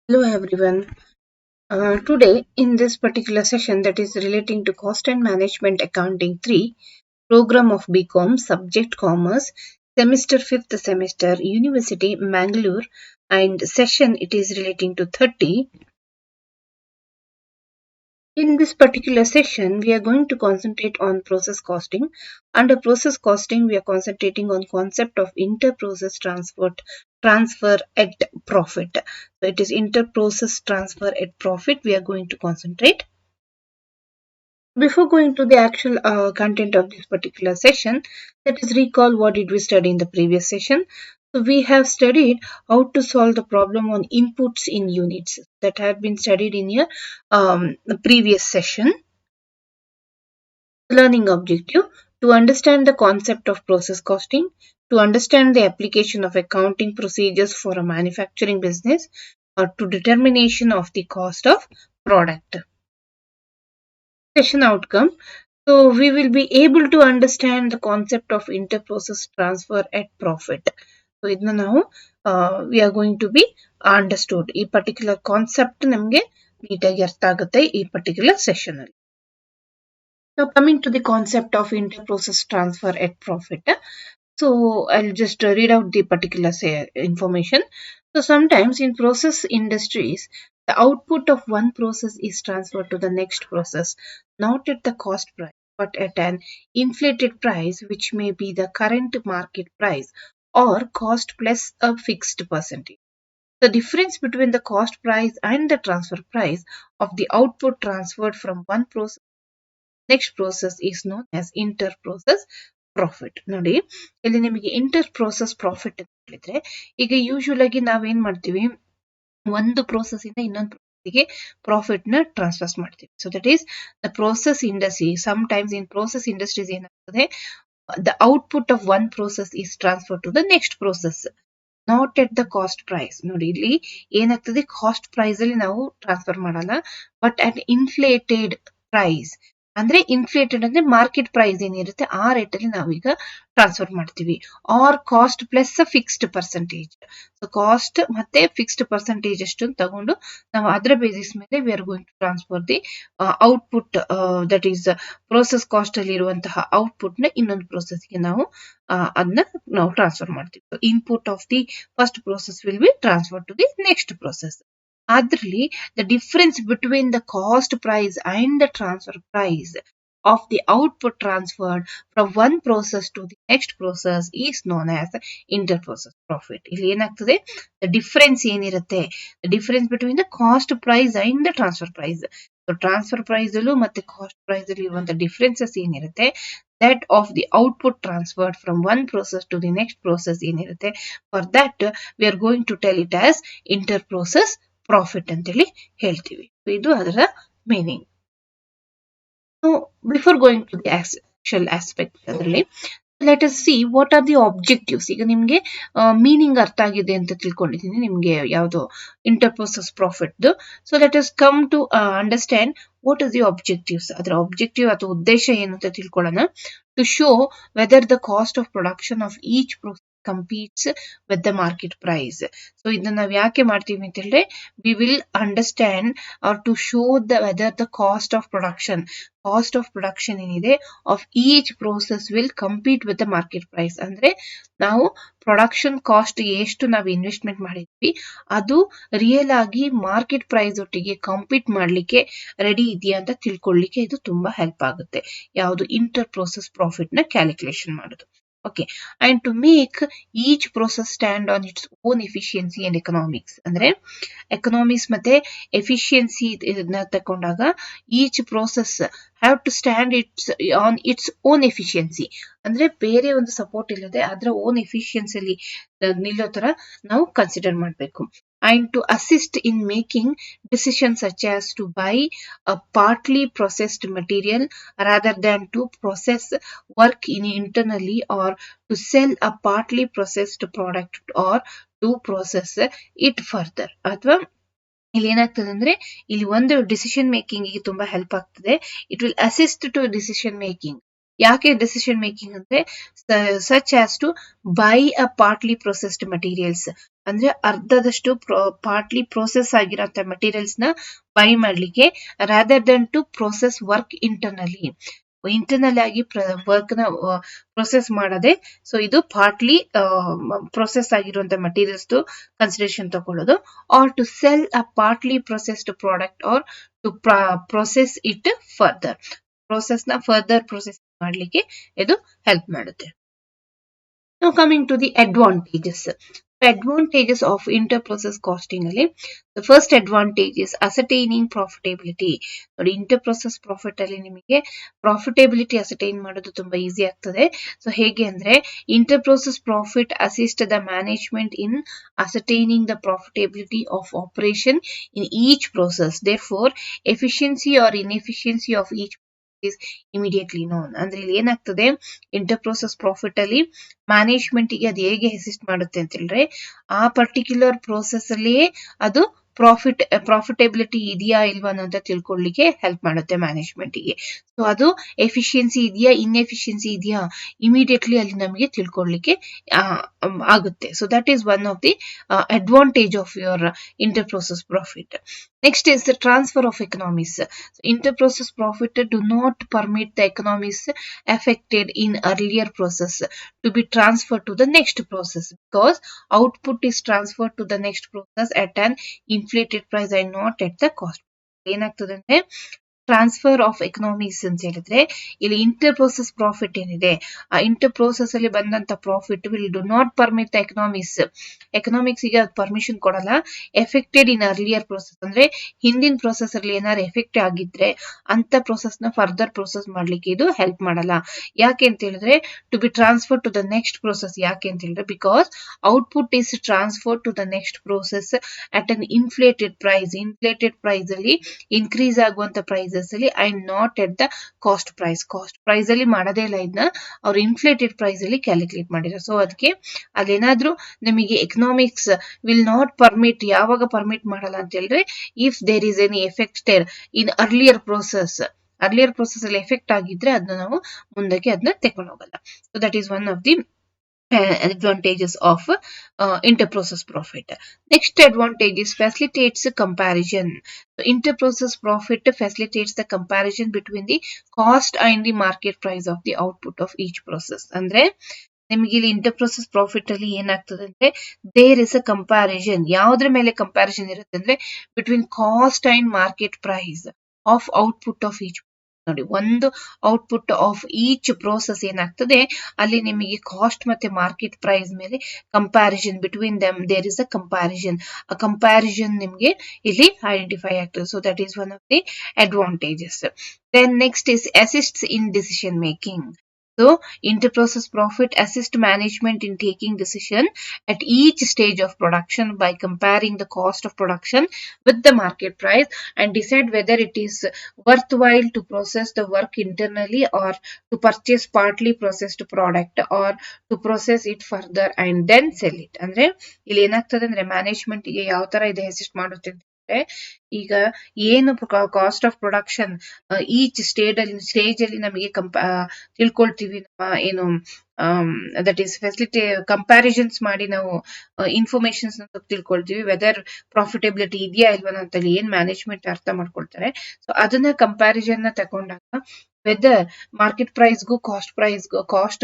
Hello everyone. Today in this particular session that is relating to Cost and Management Accounting 3 program of BCom subject Commerce semester 5th semester University Mangalore and session it is relating to 30. In this particular session, we are going to concentrate on process costing. Under process costing, we are concentrating on concept of inter-process transfer at profit. So it is inter-process transfer at profit. We are going to concentrate. Before going to the actual content of this particular session, let us recall what did we study in the previous session. So we have studied how to solve the problem on inputs in units that had been studied in your the previous session. Learning objective to understand the concept of process costing, to understand the application of accounting procedures for a manufacturing business, or to determination of the cost of product. Session outcome. So we will be able to understand the concept of inter-process transfer at profit. So ಇದನ್ನ ನಾವು we are going to be understood. ಈ particular concept ನಮಗೆ ನೀಟಾಗಿ ಅರ್ಥ ಆಗುತ್ತೆ ಈ particular session ಅಲ್ಲಿ. Now coming to the concept of inter-process transfer at profit. So I'll just read out the particular information. So sometimes in process industries, the output of one process is transferred to the next process, not at the cost price, but at an inflated price, which may be the current market price or cost plus a fixed percentage. The difference between the cost price and the transfer price of the output transferred from one process next process is known as inter process profit. ನೋಡಿ ಇಲ್ಲಿ ನಿಮಗೆ inter process profit ಅಂತ ಹೇಳಿದ್ರೆ ಈಗ usual ಆಗಿ ನಾವೇನ್ ಮಾಡ್ತೀವಿ ಒಂದು ಪ್ರೋಸೆಸ್ ಇಂದ ಇನ್ನೊಂದು ಪ್ರೋಸೆಸ್ಗೆ ಪ್ರಾಫಿಟ್ ನ ಟ್ರಾನ್ಸ್ಫರ್ ಮಾಡ್ತೀವಿ. So that is the process industry. Sometimes in process industries ಏನಾಗ್ತದೆ the output of one process is transfer to the next process not at the cost price. ನೋಡಿ ಇಲ್ಲಿ ಏನಾಗ್ತದೆ ಕಾಸ್ಟ್ ಪ್ರೈಸ್ ಅಲ್ಲಿ ನಾವು transfer ಮಾಡಲ್ಲ but at inflated price ಅಂದ್ರೆ inflated ಅಂದ್ರೆ market price ಏನಿರುತ್ತೆ ಆ ರೇಟ್ ಅಲ್ಲಿ ನಾವೀಗ ಟ್ರಾನ್ಸ್ಫರ್ ಮಾಡ್ತೀವಿ or cost plus fixed percentage. So cost ಮತ್ತೆ ಫಿಕ್ಸ್ಡ್ ಪರ್ಸೆಂಟೇಜ್ ಅಷ್ಟು ತಗೊಂಡು ನಾವು ಅದರ ಬೇಸಿಸ್ ಮೇಲೆ we are going to transfer the output that is process cost ಅಲ್ಲಿ ಇರುವಂತಹ ಔಟ್ಪುಟ್ ನ ಇನ್ನೊಂದು ಪ್ರೋಸೆಸ್ಗೆ ನಾವು ಅದನ್ನ ನಾವು ಟ್ರಾನ್ಸ್ಫರ್ ಮಾಡ್ತೀವಿ. Input of the first process will be transfer to the next process. ಅದರಲ್ಲಿ the difference between the cost price and the transfer price of the output transferred from one process to the next process is known as inter-process profit. ಇಲ್ಲಿ ಏನಾಗ್ತದೆ the difference ಏನಿರುತ್ತೆ the difference between the cost price and the transfer price. So transfer price ಅಲ್ಲೂ ಮತ್ತೆ cost price ಅಲ್ಲಿ ಇರುವಂತ differences ಏನಿರುತ್ತೆ that of the output transferred from one process to the next process ಏನಿರುತ್ತೆ for that we are going to tell it as inter-process profit ಅಂತೇಳಿ ಹೇಳ್ತೀವಿ. ಇದು ಅದರ meaning. Before going to the actual aspect ಅದರಲ್ಲಿ let us see what are the objectives. ಈಗ ನಿಮ್ಗೆ meaning ಅರ್ಥ ಆಗಿದೆ ಅಂತ ತಿಳ್ಕೊಂಡಿದ್ದೀನಿ ನಿಮ್ಗೆ ಯಾವುದು inter process profit. So let us come to understand what is the objectives. ಅದರ ಆಬ್ಜೆಕ್ಟಿವ್ ಅಥವಾ ಉದ್ದೇಶ ಏನು ಅಂತ ತಿಳ್ಕೊಳ್ಳೋಣ. To show whether the cost of production of each process competes with the market price. So ಇದನ್ನ ನಾವು ಯಾಕೆ ಮಾಡ್ತೀವಿ ಅಂತ ಹೇಳಿದ್ರೆ we will understand or to show the whether the cost of production ಏನಿದೆ of each process will compete with the market price. ಅಂದ್ರೆ ನಾವು production cost ಎಷ್ಟು ನಾವು ಇನ್ವೆಸ್ಟ್ಮೆಂಟ್ ಮಾಡಿದ್ವಿ ಅದು ರಿಯಲ್ ಆಗಿ ಮಾರ್ಕೆಟ್ ಪ್ರೈಸ್ ಒಟ್ಟಿಗೆ ಕಾಂಪೀಟ್ ಮಾಡ್ಲಿಕ್ಕೆ ರೆಡಿ ಇದೆಯಾ ಅಂತ ತಿಳ್ಕೊಳ್ಳಿಕ್ಕೆ ಇದು ತುಂಬಾ ಹೆಲ್ಪ್ ಆಗುತ್ತೆ. ಯಾವುದು ಇಂಟರ್ ಪ್ರೋಸೆಸ್ ಪ್ರಾಫಿಟ್ ನ ಕ್ಯಾಲ್ಕುಲೇಷನ್ ಮಾಡೋದು. Okay, and to make each process stand on its own efficiency and economics. ಅಂದ್ರೆ ಎಕನಾಮಿಕ್ಸ್ ಮತ್ತೆ ಎಫಿಷಿಯನ್ಸಿ ಇದನ್ನ ತಕೊಂಡಾಗ each process have to stand on its own efficiency. ಅಂದ್ರೆ ಬೇರೆ ಒಂದು ಸಪೋರ್ಟ್ ಇಲ್ಲದೆ ಅದರ ಓನ್ ಎಫಿಷಿಯನ್ಸಿಲಿ ನಿಲ್ಲೋ ತರ ನಾವು ಕನ್ಸಿಡರ್ ಮಾಡಬೇಕು. And to assist in making decisions such as to buy a partly processed material rather than to process work in internally or to sell a partly processed product or to process it further. ಅಥವಾ ಇಲ್ಲಿ ಏನಾಗ್ತದೆ ಅಂದ್ರೆ ಇಲ್ಲಿ ಒಂದು decision making ಗೆ ತುಂಬಾ help ಆಗ್ತದೆ. It will assist to decision making. ಯಾಕೆ ಡಿಸಿಷನ್ ಮೇಕಿಂಗ್ ಅಂದ್ರೆ such as to buy a partly processed materials. ಅಂದ್ರೆ ಅರ್ಧದಷ್ಟು ಪಾರ್ಟ್ಲಿ ಪ್ರೋಸೆಸ್ ಆಗಿರೋಂಥ ಮೆಟೀರಿಯಲ್ಸ್ ನ ಬೈ ಮಾಡ್ಲಿಕ್ಕೆ rather than to process work internal ಆಗಿ ವರ್ಕ್ ನ ಪ್ರೊಸೆಸ್ ಮಾಡದೆ, ಸೊ ಇದು ಪಾರ್ಟ್ಲಿ ಪ್ರೊಸೆಸ್ ಆಗಿರುವಂತ ಮೆಟೀರಿಯಲ್ಸ್ ಕನ್ಸಿಡರೇಷನ್ ತಗೊಳ್ಳೋದು, or to sell a partly processed product or to process it further. Process ನ ಫರ್ದರ್ ಪ್ರೊಸೆಸ್ ಮಾಡ್ಲಿಕ್ಕೆ ಇದು ಹೆಲ್ಪ್ ಮಾಡುತ್ತೆ. Now coming to the advantages. The advantages of inter-process costing ಅಲ್ಲಿ the first advantage is ascertaining profitability. ನೋಡಿ, inter-process profit ಅಲ್ಲಿ ನಿಮಗೆ profitability ascertain ಮಾಡೋದು ತುಂಬಾ ಈಸಿ ಆಗ್ತದೆ. ಸೊ ಹೇಗೆ ಅಂದ್ರೆ inter-process profit assist the management in ascertaining the profitability of operation in each process. Therefore, efficiency or inefficiency of each is immediately known. ಅಂದ್ರೆ ಇಲ್ಲಿ ಏನಾಗ್ತದೆ, ಇಂಟರ್ ಪ್ರೋಸೆಸ್ ಪ್ರಾಫಿಟ್ ಅಲ್ಲಿ ಮ್ಯಾನೇಜ್ಮೆಂಟ್ ಗೆ ಅದು ಹೇಗೆ ಅಸಿಸ್ಟ್ ಮಾಡುತ್ತೆ ಅಂತ ಹೇಳಿದ್ರೆ, ಆ ಪರ್ಟಿಕ್ಯುಲರ್ ಪ್ರೋಸೆಸ್ ಅಲ್ಲಿ ಅದು ಪ್ರಾಫಿಟಬಿಲಿಟಿ ಇದೆಯಾ ಇಲ್ವಾ ಅಂತ ತಿಳ್ಕೊಳ್ಳಿಕ್ಕೆ ಹೆಲ್ಪ್ ಮಾಡುತ್ತೆ ಮ್ಯಾನೇಜ್ಮೆಂಟ್ ಗೆ. ಸೊ ಅದು ಎಫಿಷಿಯನ್ಸಿ ಇದೆಯಾ ಇನ್ಎಫಿಷಿಯನ್ಸಿ ಇದೆಯಾ ಇಮಿಡಿಯೇಟ್ಲಿ ಅಲ್ಲಿ ನಮಗೆ ತಿಳ್ಕೊಳ್ಳಿಕ್ಕೆ ಆಗುತ್ತೆ. So that is one of the advantage of your inter process profit. Next is the transfer of economies. Inter-process profit do not permit the economies affected in earlier process to be transferred to the next process, because output is transferred to the next process at an inflated price and not at the cost. ಏನಾಗ್ತದೆ ಅಂದ್ರೆ transfer of economies ಅಂತ ಹೇಳಿದ್ರೆ, ಇಲ್ಲಿ inter process profit ಏನಿದೆ, ಆ inter process ಅಲ್ಲಿ ಬಂದಂತ profit will do not permit the economics ಗೆ ಅದು ಪರ್ಮಿಷನ್ ಕೊಡಲ್ಲ. ಎಫೆಕ್ಟೆಡ್ ಇನ್ ಅರ್ಲಿಯರ್ ಪ್ರೋಸೆಸ್ ಅಂದ್ರೆ ಹಿಂದಿನ ಪ್ರೋಸೆಸ್ ಅಲ್ಲಿ ಏನಾದ್ರು ಎಫೆಕ್ಟ್ ಆಗಿದ್ರೆ ಅಂತ ಪ್ರೋಸೆಸ್ ನ ಫರ್ದರ್ ಪ್ರೋಸೆಸ್ ಮಾಡ್ಲಿಕ್ಕೆ ಇದು ಹೆಲ್ಪ್ ಮಾಡಲ್ಲ. ಯಾಕೆ ಅಂತ ಹೇಳಿದ್ರೆ to be transfer to the next process. ಯಾಕೆ ಅಂತ ಹೇಳಿದ್ರೆ because output is transfer to the next process at an inflated price ಅಲ್ಲಿ ಇನ್ಕ್ರೀಸ್ ಆಗುವಂತ ಪ್ರೈಸ್ ಅಲ್ಲಿ and not at the cost price ಅಲ್ಲಿ ಮಾಡೋದೇ ಇಲ್ಲ, ಇದನ್ನ ಅವ್ರು ಇನ್ಫ್ಲೇಟೆಡ್ ಪ್ರೈಸ್ ಅಲ್ಲಿ ಕ್ಯಾಲ್ಕುಲೇಟ್ ಮಾಡಿದ್ದಾರೆ. ಸೊ ಅದಕ್ಕೆ ಅದೇನಾದ್ರೂ ನಮಗೆ ಎಕನಾಮಿಕ್ಸ್ ವಿಲ್ ನಾಟ್ ಪರ್ಮಿಟ್, ಯಾವಾಗ ಪರ್ಮಿಟ್ ಮಾಡಲ್ಲ ಅಂತ ಹೇಳಿದ್ರೆ if there is any affected in earlier process ಅಲ್ಲಿ ಎಫೆಕ್ಟ್ ಆಗಿದ್ರೆ ಅದನ್ನ ನಾವು ಮುಂದಕ್ಕೆ ಅದನ್ನ ತಗೊಂಡು ಹೋಗಲ್ಲ. So that is one of the advantages of inter-process profit. Next advantage is facilitates comparison. So inter-process profit facilitates the comparison between the cost and the market price of the output of each process. ಅಂದ್ರೆ ನಿಮಗೆ ಇಲ್ಲಿ inter process profit ಅಲ್ಲಿ ಏನಾಗ್ತದೆ ಅಂದ್ರೆ there is a comparison. ಯಾವ್ದ್ರ ಮೇಲೆ comparison ಇರುತ್ತೆ ಅಂದ್ರೆ between cost and market price of output of each. ನೋಡಿ, ಒಂದು ಔಟ್ಪುಟ್ ಆಫ್ ಈಚ್ ಪ್ರೋಸೆಸ್ ಏನಾಗ್ತದೆ ಅಲ್ಲಿ ನಿಮಗೆ ಕಾಸ್ಟ್ ಮತ್ತೆ ಮಾರ್ಕೆಟ್ ಪ್ರೈಸ್ ಮೇಲೆ comparison between them there is a comparison. ಆ ಕಂಪ್ಯಾರಿಸನ್ ನಿಮಗೆ ಇಲ್ಲಿ ಐಡೆಂಟಿಫೈ ಆಗ್ತದೆ. So that is one of the advantages. Then next is assists in decision making. So, inter-process profit assist management in taking decision at each stage of production by comparing the cost of production with the market price and decide whether it is worthwhile to process the work internally or to purchase partly processed product or to process it further and then sell it. ಅಂದ್ರೆ ಇಲ್ಲಿ ಏನಾಗ್ತದೆ ಅಂದ್ರೆ management ಗೆ ಯಾವ ತರ ಇದೆ assist ಮಾಡುತ್ತೆ ಅಂದ್ರೆ, ಈಗ ಏನು cost of production each stage ಅಲ್ಲಿ ನಮಗೆ ತಿಳ್ಕೊಳ್ತೀವಿ, ಏನು ದಟ್ ಈಸ್ ಫೆಸಿಲಿಟಿ ಕಂಪ್ಯಾರಿಸನ್ಸ್ ಮಾಡಿ ನಾವು ಇನ್ಫಾರ್ಮೇಶನ್ಸ್ ತಿಳ್ಕೊಳ್ತೀವಿ, ವೆದರ್ ಪ್ರಾಫಿಟಬಿಲಿಟಿ ಇದೆಯಾ ಇಲ್ವಾ ಅಂತ ಏನ್ ಮ್ಯಾನೇಜ್ಮೆಂಟ್ ಅರ್ಥ ಮಾಡ್ಕೊಳ್ತಾರೆ. ಸೊ ಅದನ್ನ ಕಂಪ್ಯಾರಿಸನ್ ನ ತಗೊಂಡಾಗ ವೆದರ್ ಮಾರ್ಕೆಟ್ ಪ್ರೈಸ್ಗೂ ಕಾಸ್ಟ್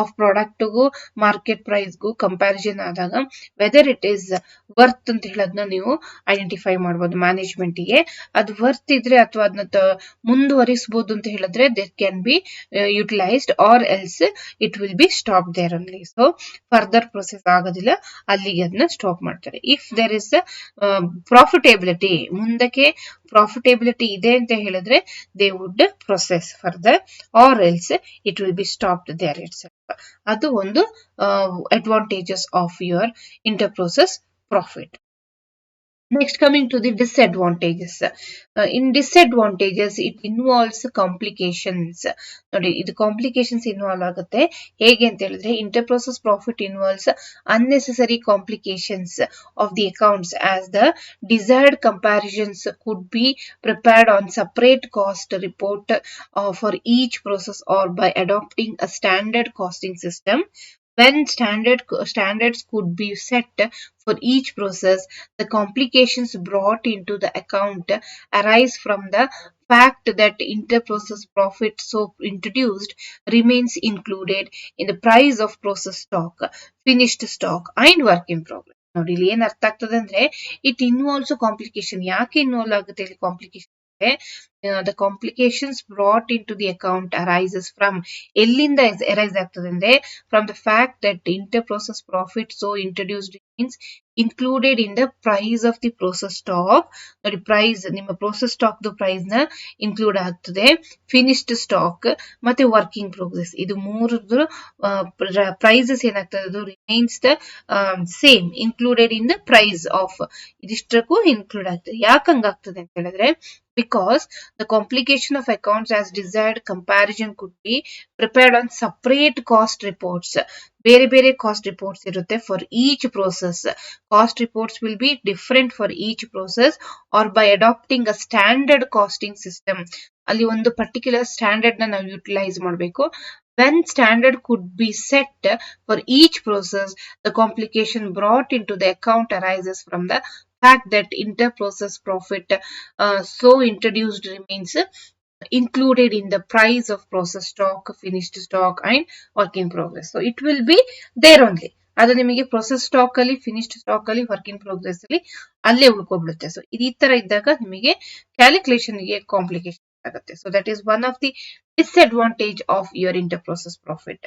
ಆಫ್ ಪ್ರಾಡಕ್ಟ್ಗೂ ಮಾರ್ಕೆಟ್ ಪ್ರೈಸ್ಗೂ ಕಂಪ್ಯಾರಿಸನ್ ಆದಾಗ ವೆದರ್ ಇಟ್ ಈಸ್ ವರ್ತ್ ಅಂತ ಹೇಳೋದನ್ನ ನೀವು ಐಡೆಂಟಿಫೈ ಮಾಡ್ಬೋದು. ಮ್ಯಾನೇಜ್ಮೆಂಟ್ ಗೆ ಅದು ವರ್ತ್ ಇದ್ರೆ ಅಥವಾ ಅದನ್ನ ಮುಂದುವರಿಸಬಹುದು ಅಂತ ಹೇಳಿದ್ರೆ there can be utilised or else it will be stop there only. So further process ಆಗೋದಿಲ್ಲ, ಅಲ್ಲಿಗೆ ಅದನ್ನ ಸ್ಟಾಪ್ ಮಾಡ್ತಾರೆ. ಇಫ್ ದೇರ್ ಇಸ್ ಪ್ರಾಫಿಟಬಿಲಿಟಿ, ಮುಂದಕ್ಕೆ ಪ್ರಾಫಿಟಬಿಲಿಟಿ ಇದೆ ಅಂತ ಹೇಳಿದ್ರೆ they would process further or else it will be stopped there itself. ಅದು ಒಂದು advantages of your inter process profit. Next, coming to the disadvantages. In disadvantages, it involves complications. ನೋಡಿ, ಇದು complications involve ಆಗುತ್ತೆ. ಹೇಗೆ ಅಂತ ಹೇಳಿದ್ರೆ inter process profit involves unnecessary complications of the accounts as the desired comparisons could be prepared on separate cost report for each process or by adopting a standard costing system. When standards could be set for each process, the complications brought into the account arise from the fact that inter-process profit so introduced remains included in the price of process stock, finished stock and work in progress. ನೋಡಿ ಇಲ್ಲಿ ಏನ್ ಅರ್ಥ ಆಗ್ತದೆ ಅಂದ್ರೆ it involves complication. ಯಾಕೆ involve ಆಗುತ್ತೆ ಇಲ್ಲಿ complication ಅಂದ್ರೆ the complications brought into the account arises from ಎಲ್ಲಿಂದ arise ಆಗ್ತದೆ ಅಂದ್ರೆ from the fact that inter-process profit so introduced means included in the price of the process stock. ನೋಡಿ price ನಿಮ್ಮ process stock ದು price ನ include ಆಗ್ತದೆ, finished stock ಮತ್ತೆ working progress ಇದು ಮೂರದ್ದು ಪ್ರೈಸಸ್ ಏನಾಗ್ತದೆ ಅದು remains the same included in the price of ಇದಿಷ್ಟಕ್ಕೂ ಇನ್ಕ್ಲೂಡ್ ಆಗ್ತದೆ. ಯಾಕೆ ಹಂಗಾಗ್ತದೆ ಅಂತ ಹೇಳಿದ್ರೆ because the complication of accounts as desired comparison could be prepared on separate cost reports. ಬೇರೆ ಬೇರೆ ಕಾಸ್ಟ್ ರಿಪೋರ್ಟ್ಸ್ ಇರುತ್ತೆ for each process. Cost reports will be different for each process or by adapting a standard costing system. ಅಲ್ಲಿ ಒಂದು particular standard ನ ನಾವು utilise ಮಾಡಬೇಕು. When standard could be set for each process, the complication brought into the account arises from the fact that inter-process profit so introduced remains included in the price of process stock, finished stock and work in progress. So it will be there only. ಅದು ನಿಮಗೆ process stock ಅಲ್ಲಿ, finished stock ಅಲ್ಲಿ, work in progress ಅಲ್ಲಿ ಅಲ್ಲೇ ಉಳ್ಕೊಬಿಡುತ್ತೆ. So ಈ ತರ ಇದ್ದಾಗ ನಿಮಗೆ ಕ್ಯಾಲ್ಕುಲೇಷನ್ ಗೆ ಕಾಂಪ್ಲಿಕೇಶನ್ ಆಗುತ್ತೆ. So that is one of the disadvantage of your inter-process profit.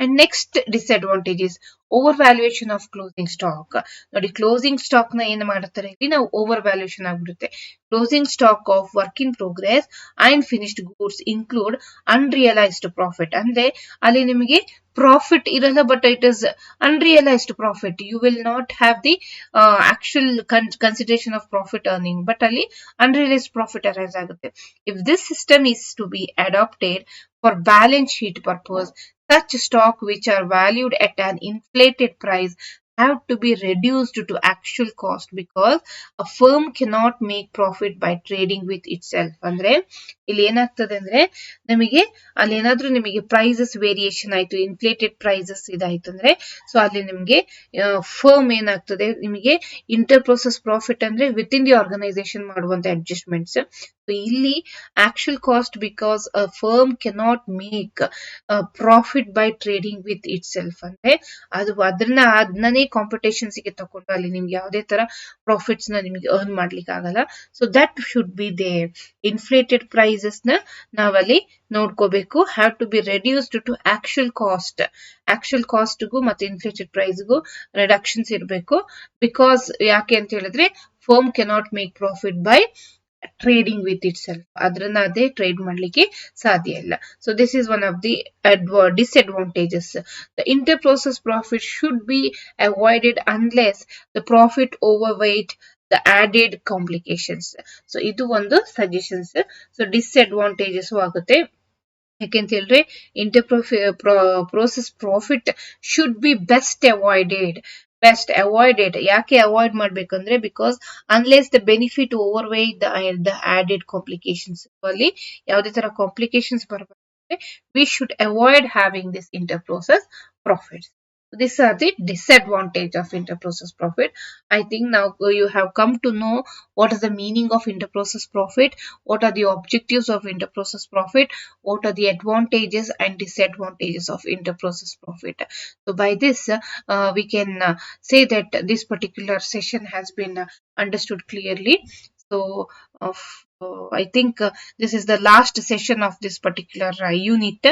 And next disadvantage is overvaluation of closing stock. ನೋಡಿ ಕ್ಲೋಸಿಂಗ್ ಸ್ಟಾಕ್ ನ ಏನ್ ಮಾಡ್ತಾರೆ ಇಲ್ಲಿ ನಾವು ಓವರ್ ವ್ಯಾಲ್ಯೂಯೇಷನ್ ಆಗ್ಬಿಡುತ್ತೆ. Closing stock of work in progress and finished goods include unrealised profit. ಅಂದ್ರೆ ಅಲ್ಲಿ ನಿಮಗೆ ಪ್ರಾಫಿಟ್ ಇರಲ್ಲ, but it is unrealised profit. You will not have the actual consideration of profit earning, but ಅಲ್ಲಿ unrealised profit arise ಆಗುತ್ತೆ. If this system is to be adopted for balance sheet purpose, such stock which are valued at an inflated price have to be reduced to actual cost because a firm cannot make profit by trading with itself. ಅಂದ್ರೆ ಇಲ್ಲಿ ಏನಾಗ್ತದೆ ಅಂದ್ರೆ ನಮಗೆ ಅಲ್ಲಿ ಏನಾದ್ರೂ ನಿಮಗೆ prices variation ಆಯ್ತು, inflated prices ಇದಾಯ್ತು ಅಂದ್ರೆ ಸೊ ಅಲ್ಲಿ ನಿಮಗೆ ಫರ್ಮ್ ಏನಾಗ್ತದೆ, ನಿಮಗೆ ಇಂಟರ್ ಪ್ರೊಸೆಸ್ ಪ್ರಾಫಿಟ್ ಅಂದ್ರೆ ವಿತ್ ಇನ್ ದಿ ಆರ್ಗನೈಸೇಷನ್ ಮಾಡುವಂತ ಅಡ್ಜಸ್ಟ್ಮೆಂಟ್ಸ್. ಇಲ್ಲಿ actual cost because a firm cannot make profit by trading with it self. ಅಂದ್ರೆ ಅದು ಅದನ್ನೇ ಕಾಂಪಿಟೇಷನ್ಸ್ ಗೆ ತಗೊಂಡು ಅಲ್ಲಿ ನಿಮ್ಗೆ ಯಾವುದೇ ತರ ಪ್ರಾಫಿಟ್ಸ್ ನ ನಿಮಗೆ ಅರ್ನ್ ಮಾಡ್ಲಿಕ್ಕೆ ಆಗಲ್ಲ. So that should be there. Inflated prices ನ ನಾವಲ್ಲಿ ನೋಡ್ಕೋಬೇಕು. Have to be reduced to actual cost. Actual ಕಾಸ್ಟ್ಗೂ ಮತ್ತೆ ಇನ್ಫ್ಲೇಟೆಡ್ ಪ್ರೈಸ್ಗೂ ರಿಡಕ್ಷನ್ಸ್ ಇರಬೇಕು. ಬಿಕಾಸ್ ಯಾಕೆ ಅಂತ ಹೇಳಿದ್ರೆ firm cannot make profit by trading with itself. ಅದನ್ನ ಅದೇ ಟ್ರೇಡ್ ಮಾಡ್ಲಿಕ್ಕೆ ಸಾಧ್ಯ ಇಲ್ಲ. So this is one of the disadvantages. The inter-process profit should be avoided unless the profit overweight the added complications. So ಇದು ಒಂದು suggestions. So disadvantages ಆಗುತ್ತೆ. ಯಾಕೆಂತ ಹೇಳಿದ್ರೆ inter process profit should be best avoided. ಯಾಕೆ avoid ಮಾಡ್ಬೇಕಂದ್ರೆ because unless the benefit over wait the added complications. ಅಲ್ಲಿ ಯಾವುದೇ ತರ ಕಾಂಪ್ಲಿಕೇಶನ್ಸ್ ಬರಬೇಕಂದ್ರೆ we should avoid having this inter process profits. These are the disadvantage of inter-process profit. I think now you have come to know what is the meaning of inter-process profit, what are the objectives of inter-process profit, what are the advantages and disadvantages of inter-process profit. So by this we can say that this particular session has been understood clearly. So I think this is the last session of this particular unit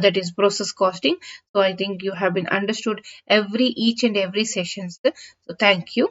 that is process costing. So I think you have been understood each and every sessions. So thank you.